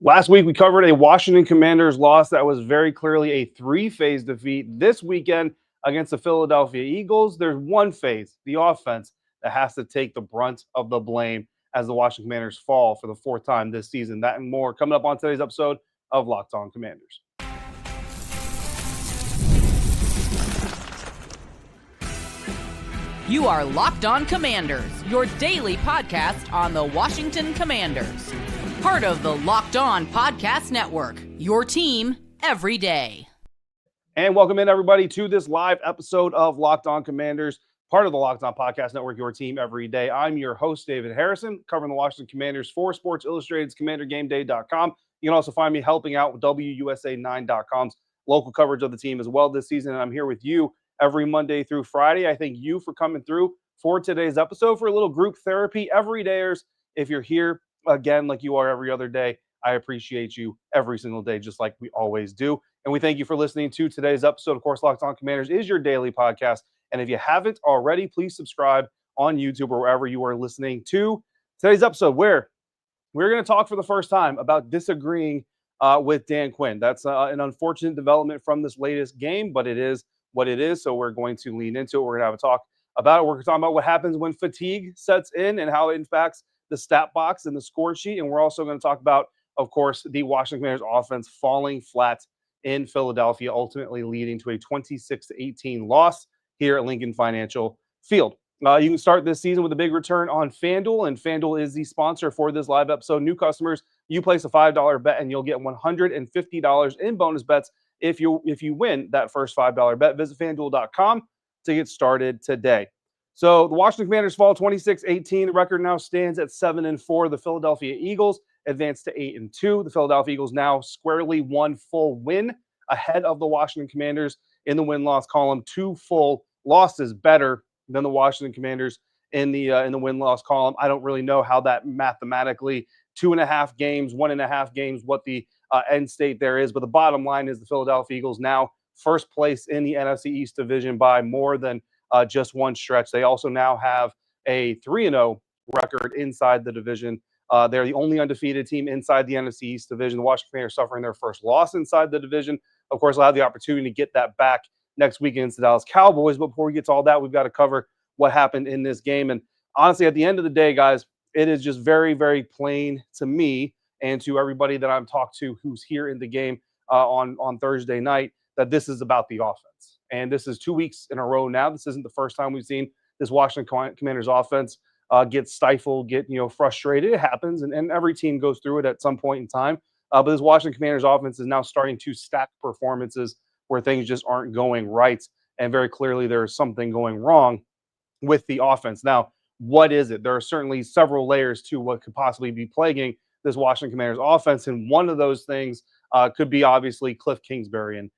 Last week, we covered a Washington Commanders loss that was very clearly a three-phase defeat. This weekend against the Philadelphia Eagles, there's one phase, the offense, that has to take the brunt of the blame as the Washington Commanders fall for the fourth time this season. That and more coming up on today's episode of Locked On Commanders. You are Locked On Commanders, your daily podcast on the Washington Commanders. Part of the Locked On Podcast Network, your team every day. And welcome in, everybody, to this live episode of Locked On Commanders, part of the Locked On Podcast Network, your team every day. I'm your host, David Harrison, covering the Washington Commanders for Sports Illustrated's CommanderGameDay.com. You can also find me helping out with WUSA9.com's local coverage of the team as well this season. And I'm here with you every Monday through Friday. I thank you for coming through for today's episode for a little group therapy. Everydayers, if you're here, again, like you are every other day, I appreciate you every single day, just like we always do. And we thank you for listening to today's episode. Of course, Locked On Commanders is your daily podcast. And if you haven't already, please subscribe on YouTube or wherever you are listening to today's episode, where we're going to talk for the first time about disagreeing with Dan Quinn. That's an unfortunate development from this latest game, but it is what it is. So we're going to lean into it. We're going to have a talk about it. We're talking about what happens when fatigue sets in and how it impacts the stat box and the score sheet. And we're also going to talk about, of course, the Washington Commanders offense falling flat in Philadelphia, ultimately leading to a 26-18 loss here at Lincoln Financial Field. You can start this season with a big return on FanDuel, and FanDuel is the sponsor for this live episode. New customers, you place a $5 bet and you'll get $150 in bonus bets if you win that first $5 bet. Visit FanDuel.com to get started today. So the Washington Commanders fall 26-18. The record now stands at 7-4. The Philadelphia Eagles advance to 8-2. The Philadelphia Eagles now squarely one full win ahead of the Washington Commanders in the win-loss column. Two full losses better than the Washington Commanders in the win-loss column. I don't really know how that mathematically 2.5 games, 1.5 games, what the end state there is. But the bottom line is the Philadelphia Eagles now first place in the NFC East division by more than just one stretch. They also now have a 3-0 record inside the division. They're the only undefeated team inside the NFC East division. The Washington Commanders suffering their first loss inside the division. Of course, they'll have the opportunity to get that back next week against the Dallas Cowboys. But before we get to all that, we've got to cover what happened in this game. And honestly, at the end of the day, guys, it is just very, very plain to me and to everybody that I'm talked to who's here in the game on Thursday night that this is about the offense. And this is 2 weeks in a row now. This isn't the first time we've seen this Washington Commanders offense get stifled, get frustrated. It happens, and every team goes through it at some point in time. But this Washington Commanders offense is now starting to stack performances where things just aren't going right. And very clearly there's something going wrong with the offense. Now, what is it? There are certainly several layers to what could possibly be plaguing this Washington Commanders offense. And one of those things could be obviously Cliff Kingsbury. And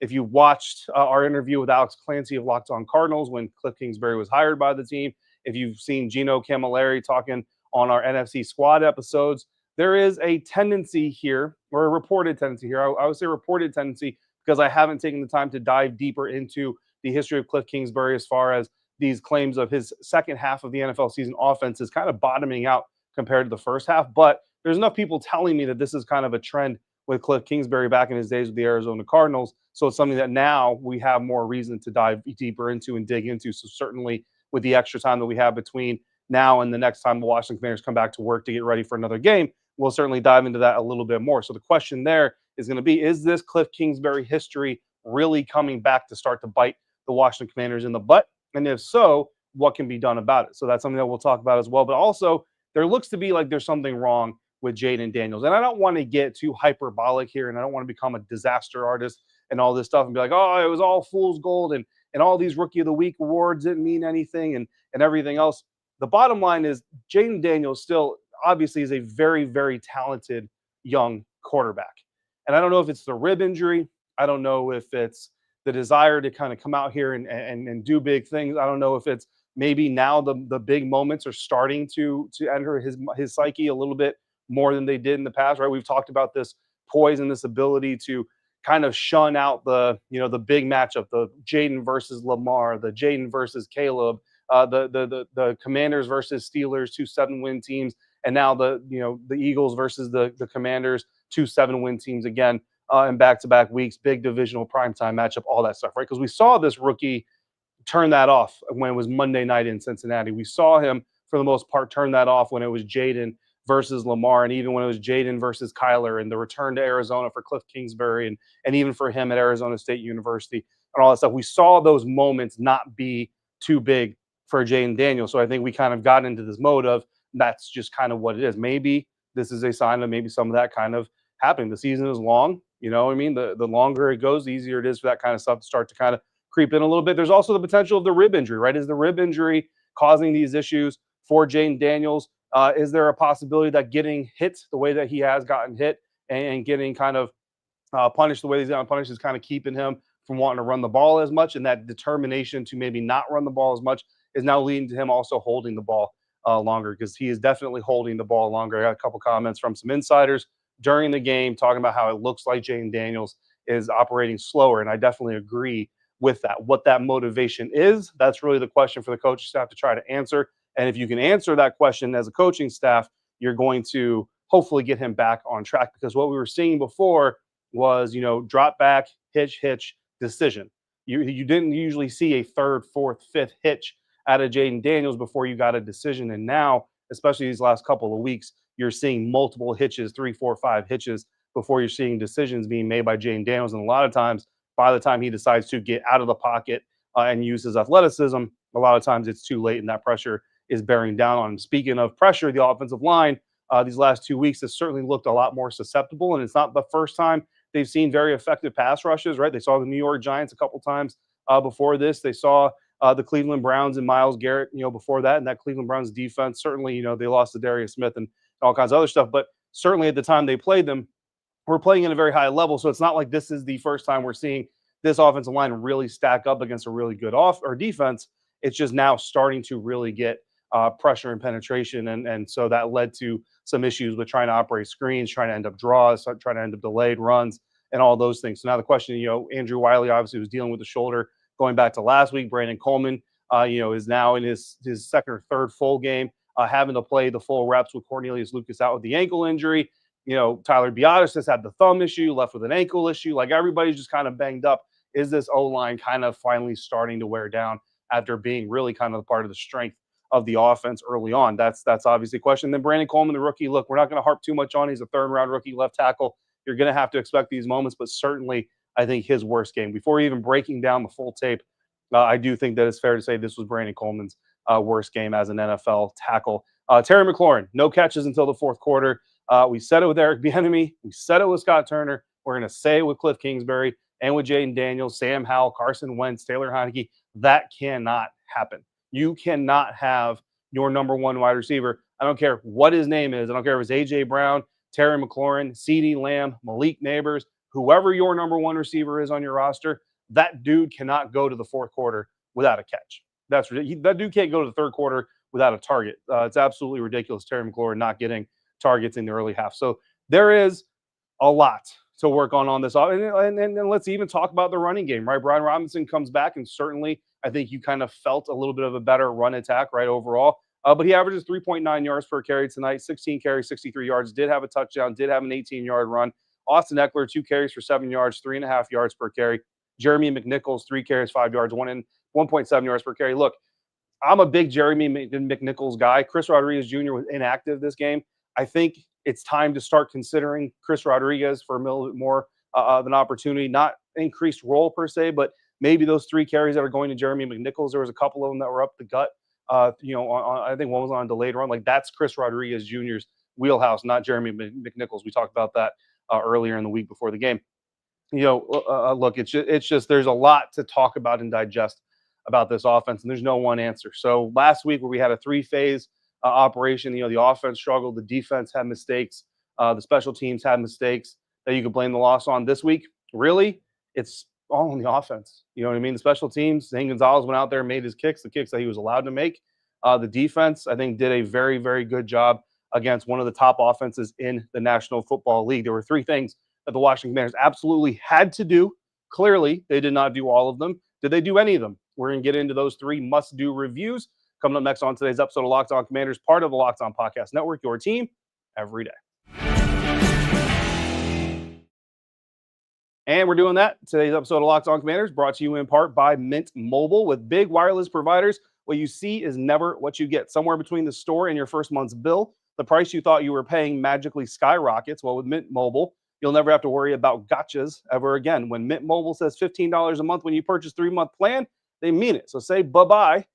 if you've watched our interview with Alex Clancy of Locked On Cardinals when Cliff Kingsbury was hired by the team, if you've seen Gino Camilleri talking on our NFC squad episodes, there is a tendency here, or a reported tendency here. I would say reported tendency because I haven't taken the time to dive deeper into the history of Cliff Kingsbury as far as these claims of his second half of the NFL season offense is kind of bottoming out compared to the first half. But there's enough people telling me that this is kind of a trend with Cliff Kingsbury back in his days with the Arizona Cardinals. So it's something that now we have more reason to dive deeper into and dig into. So certainly with the extra time that we have between now and the next time the Washington Commanders come back to work to get ready for another game, we'll certainly dive into that a little bit more. So the question there is going to be, is this Cliff Kingsbury history really coming back to start to bite the Washington Commanders in the butt? And if so, what can be done about it? So that's something that we'll talk about as well. But also, there looks to be like there's something wrong with Jayden Daniels. And I don't want to get too hyperbolic here, and I don't want to become a disaster artist and all this stuff and be like, oh, it was all fool's gold and all these Rookie of the Week awards didn't mean anything and everything else. The bottom line is Jayden Daniels still obviously is a very, very talented young quarterback. And I don't know if it's the rib injury. I don't know if it's the desire to kind of come out here and do big things. I don't know if it's maybe now the big moments are starting to enter his psyche a little bit more than they did in the past, right? We've talked about this poise and this ability to kind of shun out the big matchup, the Jayden versus Lamar, the Jayden versus Caleb, the Commanders versus Steelers, 2 7-win teams, And now the Eagles versus the Commanders, 2 7-win teams again in back-to-back weeks, big divisional primetime matchup, all that stuff, right? Because we saw this rookie turn that off when it was Monday night in Cincinnati. We saw him, for the most part, turn that off when it was Jayden versus Lamar, and even when it was Jayden versus Kyler, and the return to Arizona for Cliff Kingsbury, and even for him at Arizona State University and all that stuff. We saw those moments not be too big for Jayden Daniels. So I think we kind of got into this mode of that's just kind of what it is. Maybe this is a sign of maybe some of that kind of happening. The season is long. You know what I mean? The longer it goes, the easier it is for that kind of stuff to start to kind of creep in a little bit. There's also the potential of the rib injury, right? Is the rib injury causing these issues for Jayden Daniels? Is there a possibility that getting hit the way that he has gotten hit and getting kind of punished the way he's gotten punished is kind of keeping him from wanting to run the ball as much, and that determination to maybe not run the ball as much is now leading to him also holding the ball longer, because he is definitely holding the ball longer. I got a couple comments from some insiders during the game talking about how it looks like Jayden Daniels is operating slower, and I definitely agree with that. What that motivation is, that's really the question for the coaching staff to try to answer. And if you can answer that question as a coaching staff, you're going to hopefully get him back on track, because what we were seeing before was, drop back, hitch, decision. You didn't usually see a third, fourth, fifth hitch out of Jayden Daniels before you got a decision. And now, especially these last couple of weeks, you're seeing multiple hitches, 3, 4, 5 hitches before you're seeing decisions being made by Jayden Daniels. And a lot of times, by the time he decides to get out of the pocket and use his athleticism, a lot of times it's too late, and that pressure is bearing down on him. Speaking of pressure, the offensive line these last 2 weeks has certainly looked a lot more susceptible, and it's not the first time they've seen very effective pass rushes, right? They saw the New York Giants a couple times before this. They saw the Cleveland Browns and Myles Garrett, before that, and that Cleveland Browns defense, certainly, they lost to Darius Smith and all kinds of other stuff, but certainly at the time they played them, we're playing at a very high level. So it's not like this is the first time we're seeing this offensive line really stack up against a really good defense. It's just now starting to really get pressure and penetration. And so that led to some issues with trying to operate screens, trying to end up draws, trying to end up delayed runs, and all those things. So now the question, Andrew Wiley obviously was dealing with the shoulder going back to last week. Brandon Coleman, is now in his second or third full game, having to play the full reps with Cornelius Lucas out with the ankle injury. Tyler Biotis has had the thumb issue, left with an ankle issue. Like, everybody's just kind of banged up. Is this O-line kind of finally starting to wear down after being really kind of part of the strength of the offense early on? That's obviously a question. Then Brandon Coleman, the rookie, look, we're not going to harp too much on. He's a third-round rookie left tackle. You're going to have to expect these moments, but certainly I think his worst game. Before even breaking down the full tape, I do think that it's fair to say this was Brandon Coleman's worst game as an NFL tackle. Terry McLaurin, no catches until the fourth quarter. We said it with Eric Bieniemy. We said it with Scott Turner. We're going to say it with Cliff Kingsbury and with Jayden Daniels, Sam Howell, Carson Wentz, Taylor Heineke. That cannot happen. You cannot have your number one wide receiver. I don't care what his name is. I don't care if it's A.J. Brown, Terry McLaurin, CeeDee Lamb, Malik Neighbors, whoever your number one receiver is on your roster, that dude cannot go to the fourth quarter without a catch. That dude can't go to the third quarter without a target. It's absolutely ridiculous, Terry McLaurin not getting targets in the early half. So there is a lot to work on this. And let's even talk about the running game, right? Brian Robinson comes back, and certainly I think you kind of felt a little bit of a better run attack, right, overall. But he averages 3.9 yards per carry tonight, 16 carries, 63 yards, did have a touchdown, did have an 18-yard run. Austin Eckler, 2 carries for 7 yards, 3.5 yards per carry. Jeremy McNichols, 3 carries, 5 yards, 1.7 yards per carry. Look, I'm a big Jeremy McNichols guy. Chris Rodriguez Jr. was inactive this game. I think it's time to start considering Chris Rodriguez for a little bit more of an opportunity, not increased role per se, but maybe those 3 carries that are going to Jeremy McNichols. There was a couple of them that were up the gut. I think one was on a delayed run. Like, that's Chris Rodriguez Jr.'s wheelhouse, not Jeremy McNichols. We talked about that earlier in the week before the game. Look, it's just there's a lot to talk about and digest about this offense, and there's no one answer. So last week, where we had a 3-phase operation, the offense struggled, the defense had mistakes, the special teams had mistakes that you could blame the loss on. This week, really, it's all on the offense. You know what I mean? The special teams, Zane Gonzalez went out there and made his kicks, the kicks that he was allowed to make. The defense, I think, did a very, very good job against one of the top offenses in the National Football League. There were 3 things that the Washington Commanders absolutely had to do. Clearly, they did not do all of them. Did they do any of them? We're going to get into those 3 must-do reviews Coming up next on today's episode of Locked On Commanders, part of the Locked On Podcast Network, your team every day. And we're doing that. Today's episode of Locked On Commanders brought to you in part by Mint Mobile. With big wireless providers, what you see is never what you get. Somewhere between the store and your first month's bill, the price you thought you were paying magically skyrockets. Well, with Mint Mobile, you'll never have to worry about gotchas ever again. When Mint Mobile says $15 a month when you purchase a 3-month plan, they mean it. So say bye-bye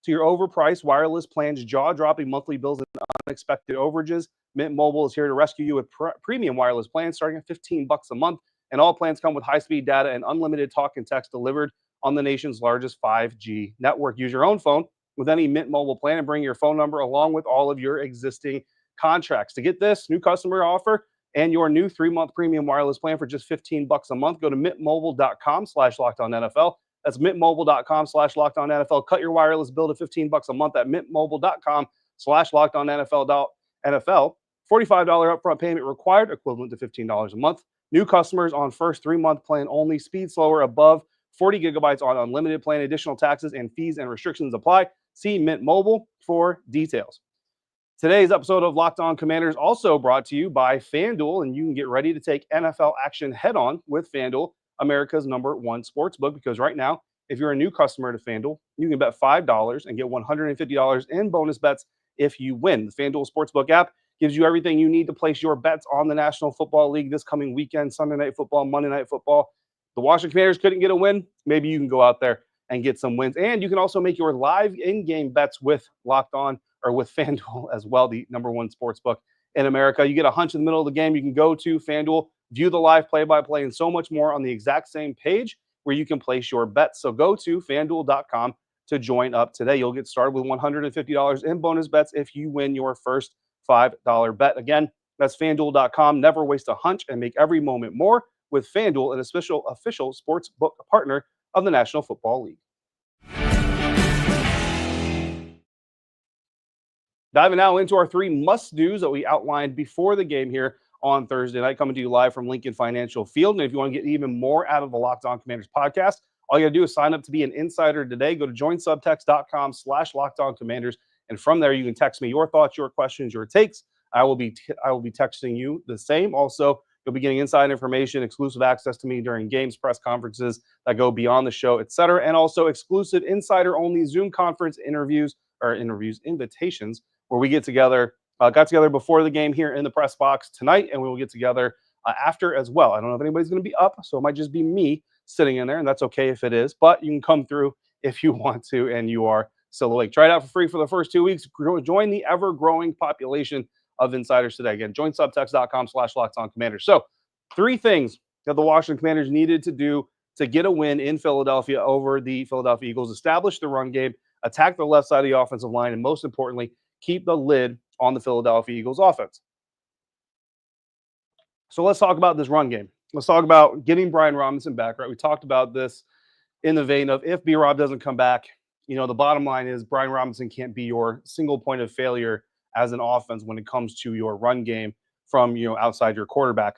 to your overpriced wireless plans, jaw-dropping monthly bills, and unexpected overages. Mint Mobile is here to rescue you with premium wireless plans starting at $15 a month. And all plans come with high-speed data and unlimited talk and text delivered on the nation's largest 5G network. Use your own phone with any Mint Mobile plan and bring your phone number along with all of your existing contracts. To get this new customer offer and your new 3-month premium wireless plan for just $15 a month, go to mintmobile.com/LockedOnNFL. That's mintmobile.com/LockedOnNFL. Cut your wireless bill to $15 a month at mintmobile.com/LockedOnNFL. $45 upfront payment required, equivalent to $15 a month. New customers on first 3-month plan only. Speed slower above 40 gigabytes on unlimited plan. Additional taxes and fees and restrictions apply. See Mint Mobile for details. Today's episode of Locked On Commanders also brought to you by FanDuel, and you can get ready to take NFL action head-on with FanDuel, America's #1 sportsbook, because right now, if you're a new customer to FanDuel, you can bet $5 and get $150 in bonus bets if you win. The FanDuel Sportsbook app gives you everything you need to place your bets on the National Football League this coming weekend, Sunday Night Football, Monday Night Football. The Washington Commanders couldn't get a win. Maybe you can go out there and get some wins. And you can also make your live in-game bets with Locked On or with FanDuel as well, the #1 sportsbook in America. You get a hunch in the middle of the game, you can go to FanDuel, view the live play-by-play, and so much more on the exact same page where you can place your bets. So go to FanDuel.com to join up today. You'll get started with $150 in bonus bets if you win your first $5 bet. Again, that's FanDuel.com. Never waste a hunch and make every moment more with FanDuel, an official sports book partner of the National Football League. Diving now into our 3 must-dos that we outlined before the game here on Thursday night, coming to you live from Lincoln Financial Field. And if you want to get even more out of the Locked On Commanders podcast, all you got to do is sign up to be an insider today. Go to joinsubtext.com/LockedOnCommanders. And from there, you can text me your thoughts, your questions, your takes. I will be texting you the same. Also, you'll be getting inside information, exclusive access to me during games, press conferences that go beyond the show, etc. And also exclusive insider-only Zoom conference invitations, where we got together before the game here in the press box tonight, and we will get together after as well. I don't know if anybody's going to be up, so it might just be me sitting in there, and that's okay if it is. But you can come through if you want to, and you are still awake. Try it out for free for the first 2 weeks. Join the ever-growing population of insiders today. Again, join subtext.com/LockedOnCommanders. So 3 things that the Washington Commanders needed to do to get a win in Philadelphia over the Philadelphia Eagles: establish the run game, attack the left side of the offensive line, and most importantly, keep the lid on the Philadelphia Eagles offense. So let's talk about this run game. Let's talk about getting Brian Robinson back, right? We talked about this in the vein of if B-Rob doesn't come back, the bottom line is Brian Robinson can't be your single point of failure as an offense when it comes to your run game from, outside your quarterback.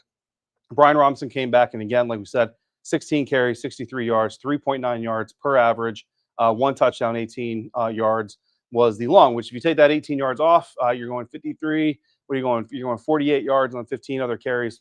Brian Robinson came back, and again, like we said, 16 carries, 63 yards, 3.9 yards per average, 1 touchdown, 18 yards was the long, which if you take that 18 yards off, you're going 53. What are you going? You're going 48 yards on 15 other carries.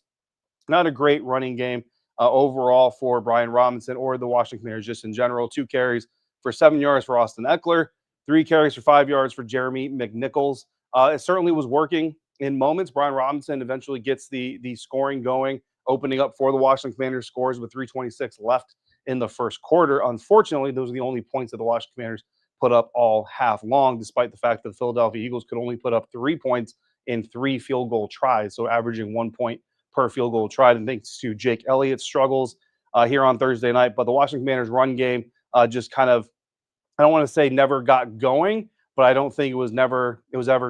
Not a great running game overall for Brian Robinson or the Washington Commanders just in general. 2 carries for 7 yards for Austin Eckler, 3 carries for 5 yards for Jeremy McNichols. It certainly was working in moments. Brian Robinson eventually gets the scoring going, opening up for the Washington Commanders, scores with 3:26 left in the first quarter. Unfortunately, those are the only points that the Washington Commanders put up all half long, despite the fact that the Philadelphia Eagles could only put up 3 points in 3 field goal tries, so averaging 1 point per field goal tried. And thanks to Jake Elliott's struggles here on Thursday night. But the Washington Commanders run game just kind of, I don't want to say never got going, but I don't think it was ever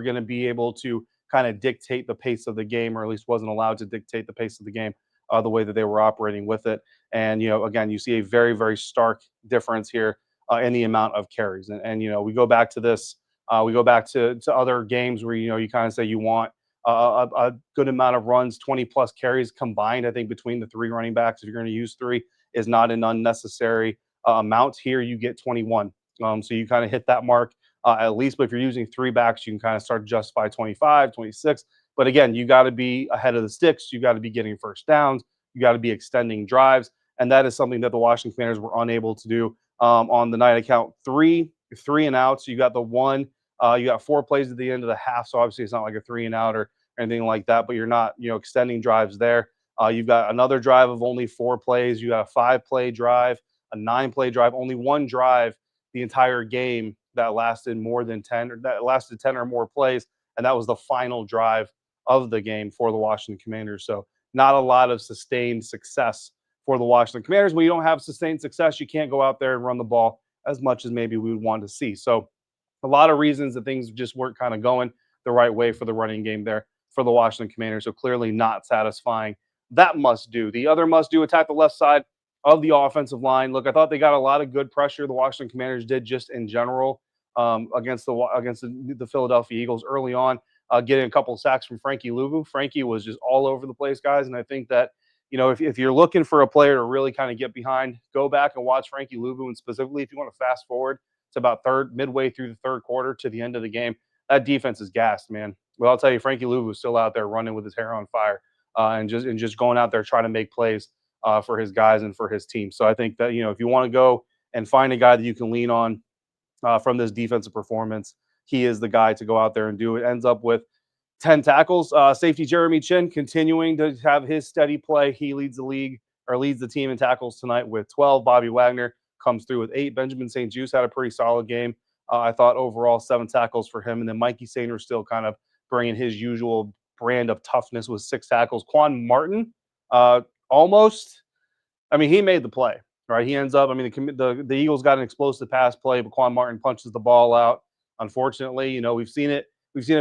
going to be able to kind of dictate the pace of the game, or at least wasn't allowed to dictate the pace of the game the way that they were operating with it. And, again, you see a very, very stark difference here in the amount of carries. And we go back to this, we go back to other games where, you kind of say you want a good amount of runs, 20 plus carries combined. I think between the 3 running backs, if you're going to use 3, is not an unnecessary amount. Here you get 21. So you kind of hit that mark at least. But if you're using 3 backs, you can kind of start to justify 25, 26. But again, you got to be ahead of the sticks. You got to be getting first downs. You got to be extending drives. And that is something that the Washington Commanders were unable to do on the night. I count three and outs. You got the one. You got 4 plays at the end of the half. So obviously it's not like a 3 and out or anything like that, but you're not, extending drives there. You've got another drive of only 4 plays. You got a 5-play drive, a 9-play drive, only 1 drive the entire game that lasted more than 10 or that lasted 10 or more plays. And that was the final drive of the game for the Washington Commanders. So not a lot of sustained success for the Washington Commanders. When you don't have sustained success, you can't go out there and run the ball as much as maybe we would want to see. So a lot of reasons that things just weren't kind of going the right way for the running game there for the Washington Commanders. So clearly not satisfying. That must do. The other must do, attack the left side of the offensive line. Look, I thought they got a lot of good pressure. The Washington Commanders did just in general against the Philadelphia Eagles early on, getting a couple of sacks from Frankie Luvu. Frankie was just all over the place, guys. And I think that, if you're looking for a player to really kind of get behind, go back and watch Frankie Luvu. And specifically, if you want to fast forward to about midway through the third quarter to the end of the game, that defense is gassed, man. Well, I'll tell you, Frankie Luvu is still out there running with his hair on fire and just going out there trying to make plays for his guys and for his team. So I think that, if you want to go and find a guy that you can lean on from this defensive performance, he is the guy to go out there and do it. Ends up with 10 tackles. Safety Jeremy Chin continuing to have his steady play. He leads the team in tackles tonight with 12. Bobby Wagner comes through with 8. Benjamin St-Juste had a pretty solid game. I thought overall 7 tackles for him. And then Mikey Sainer still kind of bringing his usual brand of toughness with 6 tackles. Quan Martin, almost. I mean, he made the play, right? He ends up, the Eagles got an explosive pass play, but Quan Martin punches the ball out. Unfortunately, we've seen it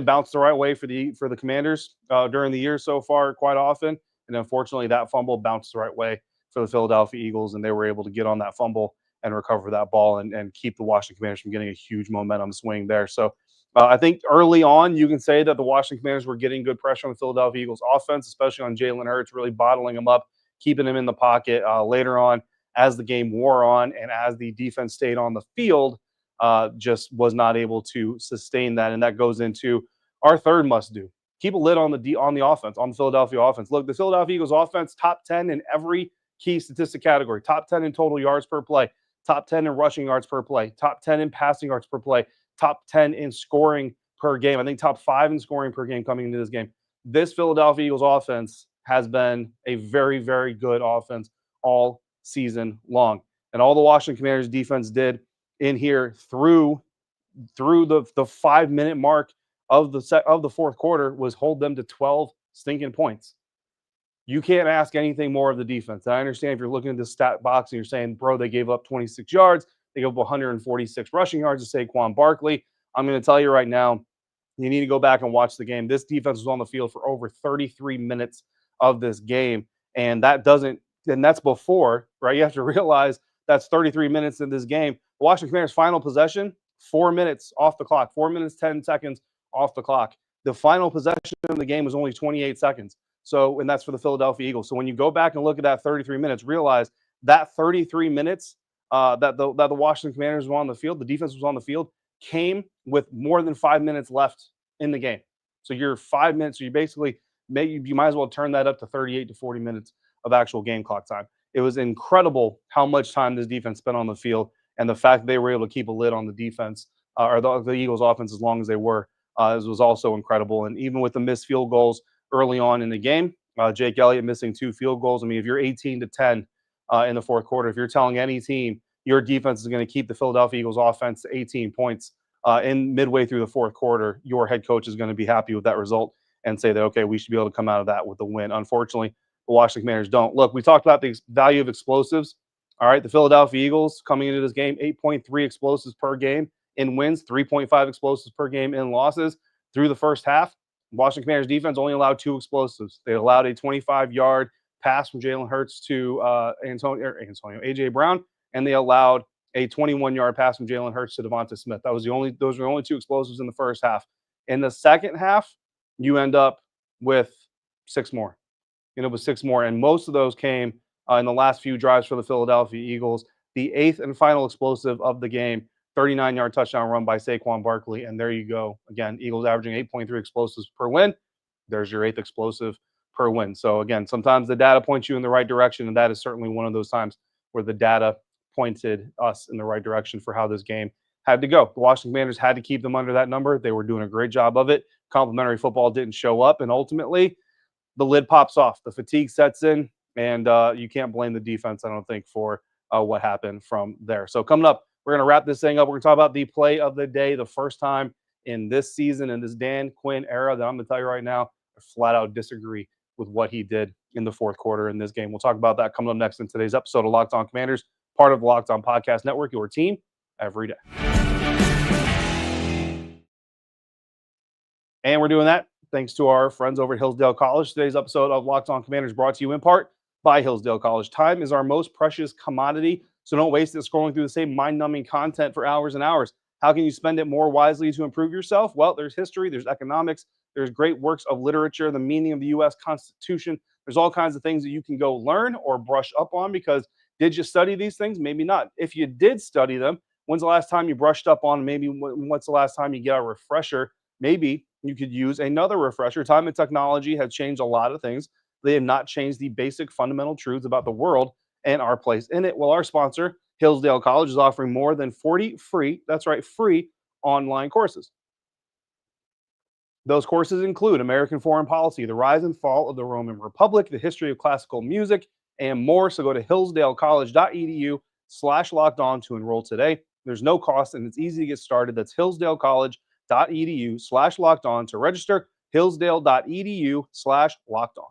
bounce the right way for the Commanders during the year so far quite often. And unfortunately, that fumble bounced the right way for the Philadelphia Eagles, and they were able to get on that fumble and recover that ball and keep the Washington Commanders from getting a huge momentum swing there. So I think early on, you can say that the Washington Commanders were getting good pressure on the Philadelphia Eagles offense, especially on Jalen Hurts, really bottling him up, keeping him in the pocket. Later on, as the game wore on and as the defense stayed on the field, just was not able to sustain that. And that goes into our third must do. Keep a lid on the offense, on the Philadelphia offense. Look, the Philadelphia Eagles offense, top 10 in every key statistic category, top 10 in total yards per play, top 10 in rushing yards per play, top 10 in passing yards per play, top 10 in scoring per game. I think top 5 in scoring per game coming into this game. This Philadelphia Eagles offense has been a very, very good offense all season long. And all the Washington Commanders defense did in here through the 5-minute mark of the fourth quarter was hold them to 12 stinking points. You can't ask anything more of the defense. And I understand if you're looking at the stat box and you're saying, bro, they gave up 26 yards. They gave up 146 rushing yards to Saquon Barkley. I'm going to tell you right now, you need to go back and watch the game. This defense was on the field for over 33 minutes of this game. And that's before, right? You have to realize that's 33 minutes in this game. The Washington Commanders' final possession, 4 minutes off the clock, 4 minutes, 10 seconds off the clock. The final possession of the game was only 28 seconds. So, and that's for the Philadelphia Eagles. So when you go back and look at that 33 minutes, realize that 33 minutes that the Washington Commanders were on the field, the defense was on the field, came with more than 5 minutes left in the game. So you're 5 minutes. So you basically you might as well turn that up to 38 to 40 minutes of actual game clock time. It was incredible how much time this defense spent on the field, and the fact that they were able to keep a lid on the defense or the Eagles offense as long as they were was also incredible. And even with the missed field goals early on in the game, Jake Elliott missing 2 field goals. I mean, if you're 18-10 in the fourth quarter, if you're telling any team your defense is going to keep the Philadelphia Eagles offense to 18 points in midway through the fourth quarter, your head coach is going to be happy with that result and say that, okay, we should be able to come out of that with a win. Unfortunately, the Washington Commanders don't. Look, we talked about the value of explosives. All right, the Philadelphia Eagles coming into this game, 8.3 explosives per game in wins, 3.5 explosives per game in losses. Through the first half, Washington Commanders defense only allowed 2 explosives. They allowed a 25-yard pass from Jalen Hurts to A.J. Brown, and they allowed a 21-yard pass from Jalen Hurts to Devonta Smith. Those were the only 2 explosives in the first half. In the second half, you end up with 6 more. It was 6 more, and most of those came in the last few drives for the Philadelphia Eagles. The 8th and final explosive of the game, 39-yard touchdown run by Saquon Barkley. And there you go. Again, Eagles averaging 8.3 explosives per win. There's your 8th explosive per win. So again, sometimes the data points you in the right direction, and that is certainly one of those times where the data pointed us in the right direction for how this game had to go. The Washington Commanders had to keep them under that number. They were doing a great job of it. Complimentary football didn't show up, and ultimately the lid pops off. The fatigue sets in, and you can't blame the defense, I don't think, for what happened from there. So coming up, we're going to wrap this thing up. We're going to talk about the play of the day, the first time in this season, in this Dan Quinn era, that I'm going to tell you right now, I flat out disagree with what he did in the fourth quarter in this game. We'll talk about that coming up next in today's episode of Locked On Commanders, part of the Locked On Podcast Network, your team every day. And we're doing that thanks to our friends over at Hillsdale College. Today's episode of Locked On Commanders brought to you in part by Hillsdale College. Time is our most precious commodity, so don't waste it scrolling through the same mind-numbing content for hours and hours. How can you spend it more wisely to improve yourself? Well, there's history, there's economics, there's great works of literature, the meaning of the U.S. Constitution. There's all kinds of things that you can go learn or brush up on, because did you study these things? Maybe not. If you did study them, when's the last time you brushed up on? Maybe what's the last time you get a refresher? Maybe you could use another refresher. Time and technology have changed a lot of things. They have not changed the basic fundamental truths about the world and our place in it. Well, our sponsor, Hillsdale College, is offering more than 40 free, that's right, free online courses. Those courses include American Foreign Policy, the rise and fall of the Roman Republic, the history of classical music, and more. So go to hillsdalecollege.edu/lockedon to enroll today. There's no cost, and it's easy to get started. That's hillsdalecollege.edu/lockedon to register. Hillsdale.edu/lockedon.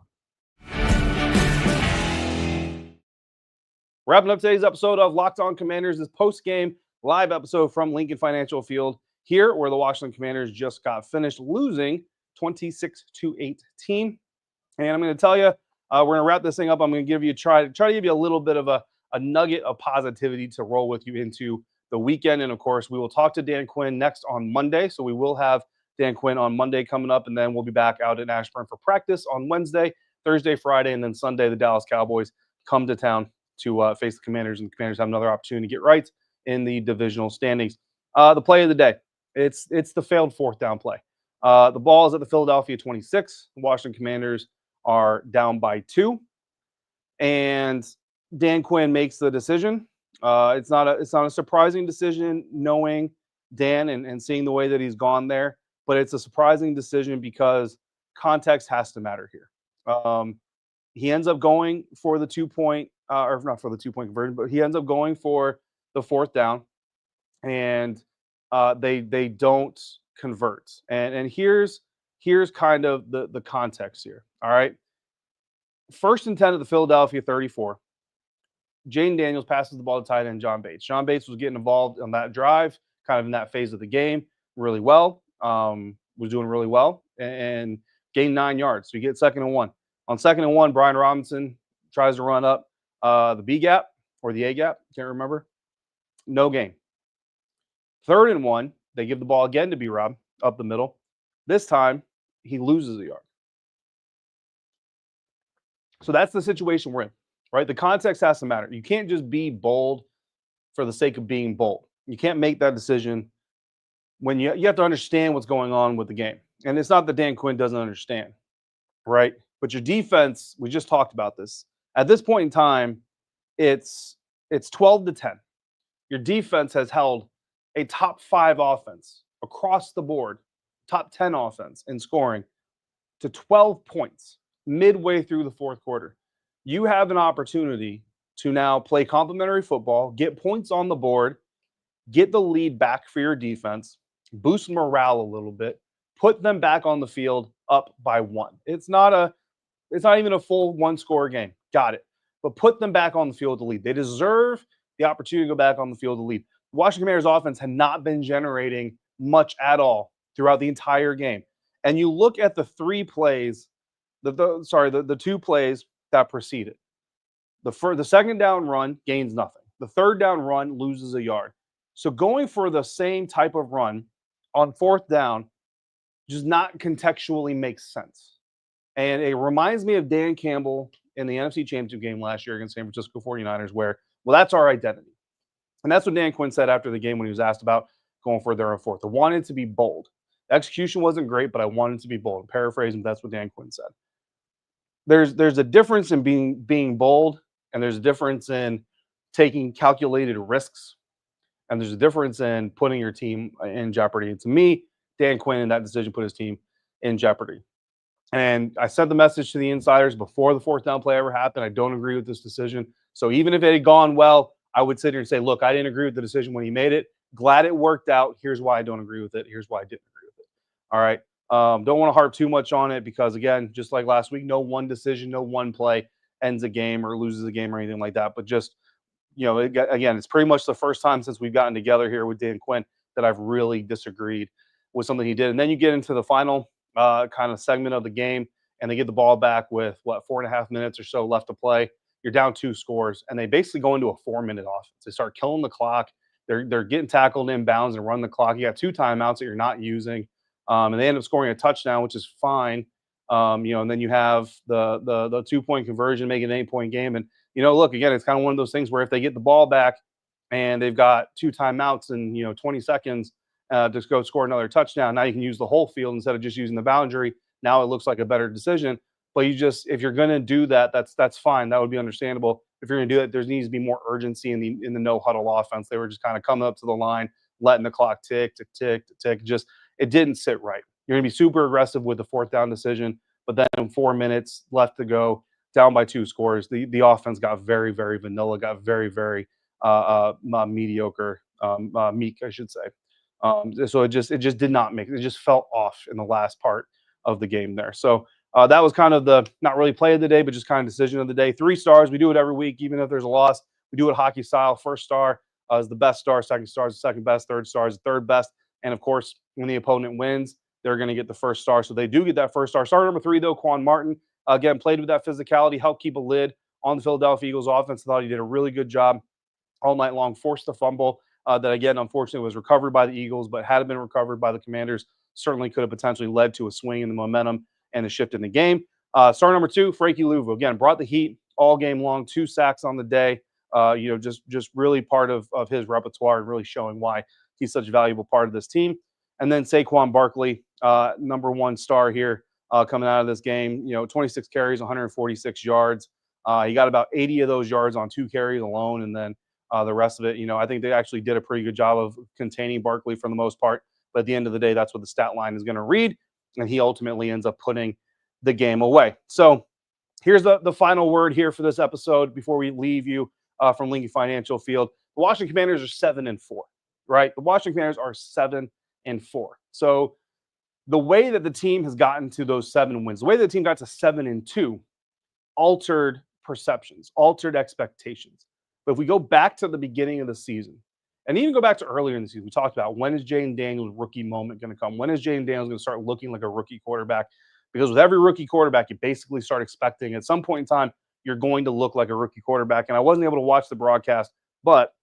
Wrapping up today's episode of Locked On Commanders, this post-game live episode from Lincoln Financial Field, here where the Washington Commanders just got finished losing 26-18. And I'm going to tell you, we're going to wrap this thing up. I'm going to give you try to give you a little bit of a nugget of positivity to roll with you into the weekend. And of course, we will talk to Dan Quinn next on Monday. So we will have Dan Quinn on Monday coming up, and then we'll be back out in Ashburn for practice on Wednesday, Thursday, Friday, and then Sunday, the Dallas Cowboys come to town to face the Commanders, and the Commanders have another opportunity to get right in the divisional standings. The play of the day, it's the failed fourth down play. The ball is at the Philadelphia 26. The Washington Commanders are down by 2, and Dan Quinn makes the decision. It's not a surprising decision, knowing Dan and seeing the way that he's gone there, but it's a surprising decision because context has to matter here. He ends up going for the 2-point, or not for the 2-point conversion, but he ends up going for the fourth down, and they don't convert. And here's kind of the context here. All right. First and 10 at the Philadelphia 34. Jayden Daniels passes the ball to tight end John Bates. John Bates was getting involved on that drive, kind of in that phase of the game, really well. Was doing really well and gained 9 yards. So you get 2nd and 1. On 2nd and 1, Brian Robinson tries to run up the B gap or the A gap, can't remember. No gain. 3rd and 1, they give the ball again to B-Rob up the middle. This time, he loses a yard. So that's the situation we're in, right? The context has to matter. You can't just be bold for the sake of being bold. You can't make that decision when you have to understand what's going on with the game. And it's not that Dan Quinn doesn't understand, right? But your defense, we just talked about this. At this point in time, it's 12-10. Your defense has held a top 5 offense across the board, top 10 offense in scoring, to 12 points midway through the fourth quarter. You have an opportunity to now play complementary football, get points on the board, get the lead back for your defense, boost morale a little bit, put them back on the field up by 1. It's not even a full 1-score game. Got it. But put them back on the field to lead. They deserve the opportunity to go back on the field to lead. The Washington Commanders offense had not been generating much at all throughout the entire game. And you look at the 3 plays, the 2 plays that preceded. The 2nd down run gains nothing. The 3rd down run loses a yard. So going for the same type of run on 4th down does not contextually make sense. And it reminds me of Dan Campbell in the NFC Championship game last year against San Francisco 49ers, where, well, that's our identity. And that's what Dan Quinn said after the game when he was asked about going for their own fourth. I wanted to be bold. The execution wasn't great, but I wanted to be bold. I'm paraphrasing, but that's what Dan Quinn said. There's a difference in being bold, and there's a difference in taking calculated risks, and there's a difference in putting your team in jeopardy. And to me, Dan Quinn in that decision put his team in jeopardy. And I sent the message to the insiders before the fourth down play ever happened. I don't agree with this decision. So even if it had gone well, I would sit here and say, look, I didn't agree with the decision when he made it. Glad it worked out. Here's why I don't agree with it. Here's why I didn't agree with it. All right. Don't want to harp too much on it because, again, just like last week, no one decision, no one play ends a game or loses a game or anything like that. But just, again, it's pretty much the first time since we've gotten together here with Dan Quinn that I've really disagreed with something he did. And then you get into the final kind of segment of the game, and they get the ball back with 4.5 minutes or so left to play. You're down 2 scores, and they basically go into a 4-minute offense. They start killing the clock. They're getting tackled inbounds and run the clock. You got 2 timeouts that you're not using, and they end up scoring a touchdown, which is fine. And then you have the 2-point conversion, make it an 8-point game. And look, again, it's kind of one of those things where if they get the ball back and they've got 2 timeouts and 20 seconds to go score another touchdown, now you can use the whole field instead of just using the boundary. Now it looks like a better decision. But if you're going to do that, that's fine. That would be understandable. If you're going to do that, there needs to be more urgency in the no huddle offense. They were just kind of coming up to the line, letting the clock tick, tick, tick, tick. Just it didn't sit right. You're going to be super aggressive with the fourth down decision, but then 4 minutes left to go, down by 2 scores. The offense got very, very vanilla, got very, very mediocre, meek, I should say. So it just did not make it. Just felt off in the last part of the game there. So that was kind of the not really play of the day, but just kind of decision of the day. 3 stars. We do it every week, even if there's a loss. We do it hockey style. First star is the best star. Second star is the second best. Third star is the third best. And of course, when the opponent wins, they're going to get the first star. So they do get that first star. Star number 3, though, Quan Martin, again, played with that physicality, helped keep a lid on the Philadelphia Eagles offense. I thought he did a really good job all night long, forced the fumble that, again, unfortunately was recovered by the Eagles, but had it been recovered by the Commanders, certainly could have potentially led to a swing in the momentum and a shift in the game. Star number 2, Frankie Luvu, again, brought the heat all game long, 2 sacks on the day. Just really part of his repertoire and really showing why he's such a valuable part of this team. And then Saquon Barkley, number 1 star here coming out of this game. 26 carries, 146 yards. He got about 80 of those yards on 2 carries alone, and then the rest of it, I think they actually did a pretty good job of containing Barkley for the most part. But at the end of the day, that's what the stat line is going to read, and he ultimately ends up putting the game away. So here's the final word here for this episode before we leave you from Lincoln Financial Field. The Washington Commanders are 7-4, right? The Washington Commanders are 7-4. So the way that the team has gotten to those 7 wins, the way the team got to 7-2, altered perceptions, altered expectations. But if we go back to the beginning of the season, and even go back to earlier in the season, we talked about when is Jayden Daniels' rookie moment going to come? When is Jayden Daniels going to start looking like a rookie quarterback? Because with every rookie quarterback, you basically start expecting at some point in time, you're going to look like a rookie quarterback. And I wasn't able to watch the broadcast, but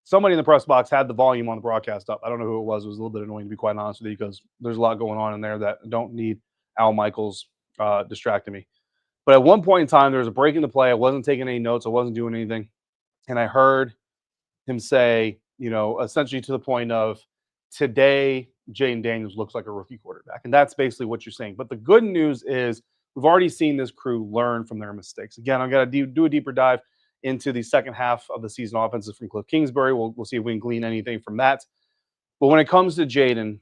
somebody in the press box had the volume on the broadcast up. I don't know who it was. It was a little bit annoying, to be quite honest with you, because there's a lot going on in there that don't need Al Michaels distracting me. But at one point in time, there was a break in the play. I wasn't taking any notes. I wasn't doing anything. And I heard him say, essentially to the point of, today, Jayden Daniels looks like a rookie quarterback. And that's basically what you're saying. But the good news is we've already seen this crew learn from their mistakes. Again, I'm going to do a deeper dive into the second half of the season offenses from Cliff Kingsbury. We'll see if we can glean anything from that. But when it comes to Jayden,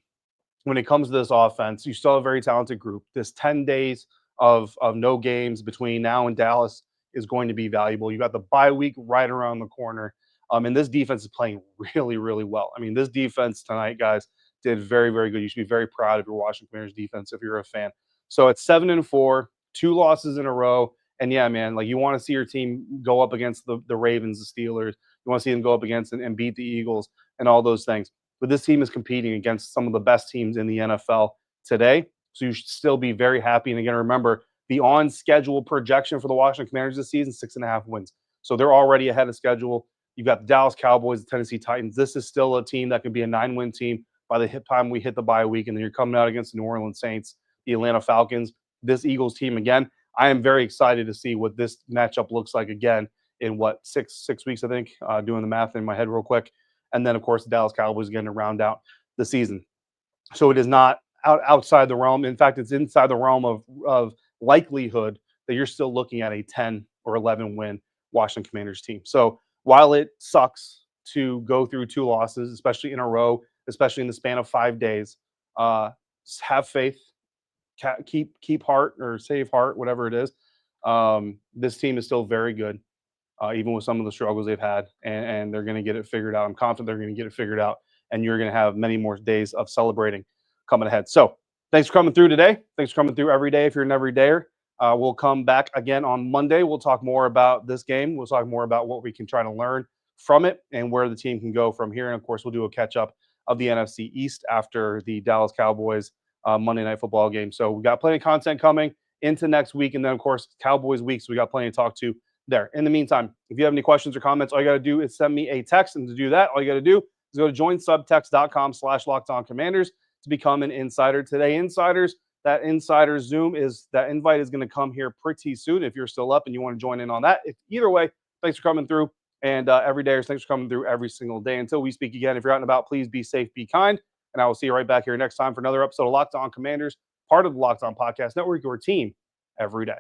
when it comes to this offense, you still have a very talented group. This 10 days of no games between now and Dallas is going to be valuable. You got the bye week right around the corner. And this defense is playing really, really well. I mean, this defense tonight, guys, did very, very good. You should be very proud of your Washington Commanders defense if you're a fan. So it's 7-4, 2 losses in a row. And yeah, man, like you want to see your team go up against the Ravens, the Steelers. You want to see them go up against and beat the Eagles and all those things. But this team is competing against some of the best teams in the NFL today. So you should still be very happy. And again, remember, the on-schedule projection for the Washington Commanders this season, 6.5 wins. So they're already ahead of schedule. You've got the Dallas Cowboys, the Tennessee Titans. This is still a team that could be a 9-win team by the time we hit the bye week. And then you're coming out against the New Orleans Saints, the Atlanta Falcons, this Eagles team again. I am very excited to see what this matchup looks like again in what, six weeks, I think, doing the math in my head real quick. And then, of course, the Dallas Cowboys again to round out the season. So it is not outside the realm. In fact, it's inside the realm of likelihood that you're still looking at a 10 or 11 win Washington Commanders team. So while it sucks to go through 2 losses, especially in a row, especially in the span of 5 days, have faith, keep heart or save heart, whatever it is. This team is still very good, even with some of the struggles they've had, and they're going to get it figured out. I'm confident they're going to get it figured out, and you're going to have many more days of celebrating coming ahead. So thanks for coming through today. Thanks for coming through every day if you're an everydayer. We'll come back again on Monday. We'll talk more about this game. We'll talk more about what we can try to learn from it and where the team can go from here. And, of course, we'll do a catch-up of the NFC East after the Dallas Cowboys Monday Night Football game. So we've got plenty of content coming into next week. And then, of course, Cowboys week. So we got plenty to talk to there. In the meantime, if you have any questions or comments, all you got to do is send me a text. And to do that, all you got to do is go to joinsubtext.com/LockedOnCommanders to become an insider today. Insiders, that insider Zoom that invite is going to come here pretty soon if you're still up and you want to join in on that. Either way, thanks for coming through. And everydayers, thanks for coming through every single day. Until we speak again, if you're out and about, please be safe, be kind. And I will see you right back here next time for another episode of Locked On Commanders, part of the Locked On Podcast Network, your team every day.